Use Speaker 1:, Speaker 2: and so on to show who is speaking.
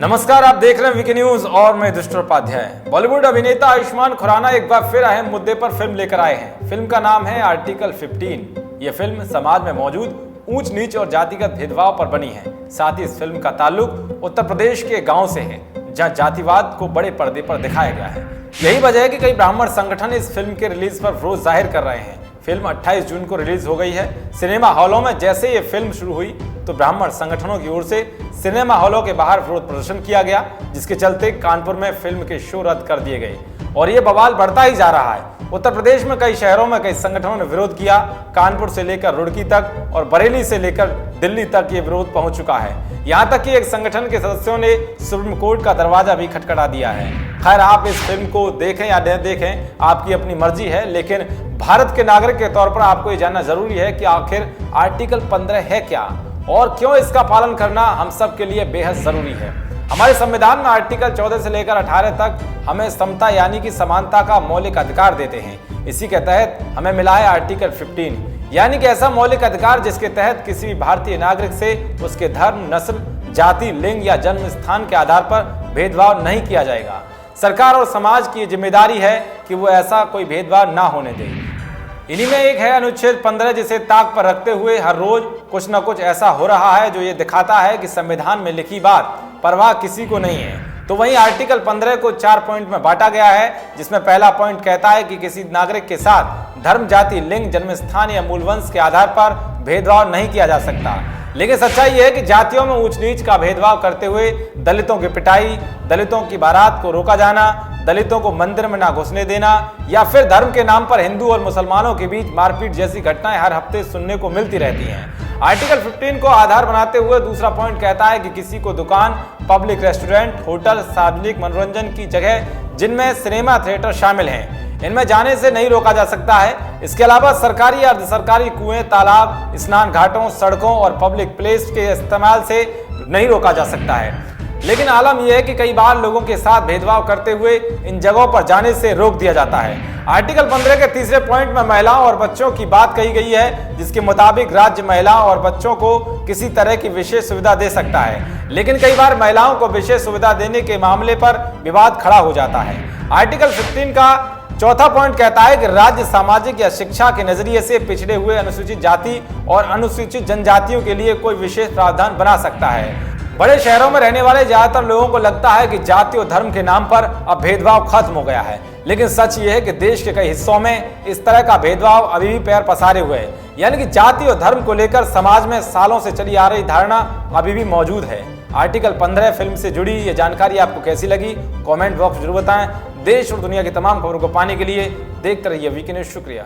Speaker 1: नमस्कार, आप देख रहे हैं वीके न्यूज और मैं दुष्ट उपाध्याय। बॉलीवुड अभिनेता आयुष्मान खुराना एक बार फिर अहम मुद्दे पर फिल्म लेकर आए हैं। फिल्म का नाम है आर्टिकल 15। ये फिल्म समाज में मौजूद ऊंच नीच और जातिगत भेदभाव पर बनी है। साथ ही इस फिल्म का ताल्लुक उत्तर प्रदेश के गांव से है, जहां जातिवाद को बड़े पर्दे पर दिखाया गया है। यही वजह है कि कई ब्राह्मण संगठन इस फिल्म के रिलीज पर विरोध जाहिर कर रहे हैं। फिल्म 28 जून को रिलीज हो गई है। सिनेमा हॉलों में जैसे ये फिल्म शुरू हुई तो ब्राह्मण संगठनों की ओर से सिनेमा हॉलों के बाहर विरोध प्रदर्शन किया गया, जिसके चलते कानपुर में फिल्म के शो रद्द कर दिए गए और ये बवाल बढ़ता ही जा रहा है। उत्तर प्रदेश में कई शहरों में कई संगठनों ने विरोध किया। कानपुर से लेकर रुड़की तक और बरेली से लेकर दिल्ली तक ये विरोध पहुंच चुका है। यहाँ तक कि एक संगठन के सदस्यों ने सुप्रीम कोर्ट का दरवाजा भी खटखटा दिया है। खैर, आप इस फिल्म को देखें या न देखें, आपकी अपनी मर्जी है, लेकिन भारत के नागरिक के तौर पर आपको ये जानना जरूरी है कि आखिर आर्टिकल 15 है क्या और क्यों इसका पालन करना हम सब के लिए बेहद जरूरी है। हमारे संविधान में आर्टिकल 14 से लेकर 18 तक हमें समता यानी कि समानता का मौलिक अधिकार देते हैं। इसी के तहत हमें मिला है आर्टिकल 15 यानी कि ऐसा मौलिक अधिकार जिसके तहत किसी भी भारतीय नागरिक से उसके धर्म, नस्ल, जाति, लिंग या जन्म स्थान के आधार पर भेदभाव नहीं किया जाएगा। सरकार और समाज की जिम्मेदारी है कि वो ऐसा कोई भेदभाव ना होने दे। इन्हीं में एक है अनुच्छेद 15, जिसे ताक पर रखते हुए हर रोज कुछ न कुछ ऐसा हो रहा है जो ये दिखाता है कि संविधान में लिखी बात परवाह किसी को नहीं है। तो वहीं आर्टिकल 15 को 4 पॉइंट में बांटा गया है, जिसमें पहला पॉइंट कहता है कि किसी नागरिक के साथ धर्म, जाति, लिंग, जन्म स्थान या मूल वंश के आधार पर भेदभाव नहीं किया जा सकता। लेकिन सच्चाई यह है कि जातियों में ऊंच नीच का भेदभाव करते हुए दलितों की पिटाई, दलितों की बारात को रोका जाना, दलितों को मंदिर में ना घुसने देना या फिर धर्म के नाम पर हिंदू और मुसलमानों के बीच मारपीट जैसी घटनाएं हर हफ्ते सुनने को मिलती रहती हैं। आर्टिकल 15 को आधार बनाते हुए दूसरा पॉइंट कहता है कि किसी को दुकान, पब्लिक रेस्टोरेंट, होटल, सार्वजनिक मनोरंजन की जगह जिनमें सिनेमा थिएटर शामिल हैं, इनमें जाने से नहीं रोका जा सकता है। इसके अलावा सरकारी या अर्ध सरकारी कुएं, तालाब, स्नान घाटों, सड़कों और पब्लिक प्लेस के इस्तेमाल से नहीं रोका जा सकता है। लेकिन आलम यह है कि कई बार लोगों के साथ भेदभाव करते हुए इन जगहों पर जाने से रोक दिया जाता है। आर्टिकल 15 के तीसरे पॉइंट में महिलाओं और बच्चों की बात कही गई है, जिसके मुताबिक राज्य महिलाओं और बच्चों को किसी तरह की विशेष सुविधा दे सकता है। लेकिन कई बार महिलाओं को विशेष सुविधा देने के मामले पर विवाद खड़ा हो जाता है। आर्टिकल 15 का चौथा पॉइंट कहता है कि राज्य सामाजिक या शिक्षा के नजरिए से पिछड़े हुए अनुसूचित जाति और अनुसूचित जनजातियों के लिए कोई विशेष प्रावधान बना सकता है। बड़े शहरों में रहने वाले ज्यादातर लोगों को लगता है कि जाति और धर्म के नाम पर अब भेदभाव खत्म हो गया है, लेकिन सच ये है कि देश के कई हिस्सों में इस तरह का भेदभाव अभी भी पैर पसारे हुए है। यानी कि जाति और धर्म को लेकर समाज में सालों से चली आ रही धारणा अभी भी मौजूद है। आर्टिकल 15 फिल्म से जुड़ी ये जानकारी आपको कैसी लगी, कमेंट बॉक्स जरूर बताएं। देश और दुनिया की तमाम खबरों को पाने के लिए देखते रहिए वीके न्यूज। शुक्रिया।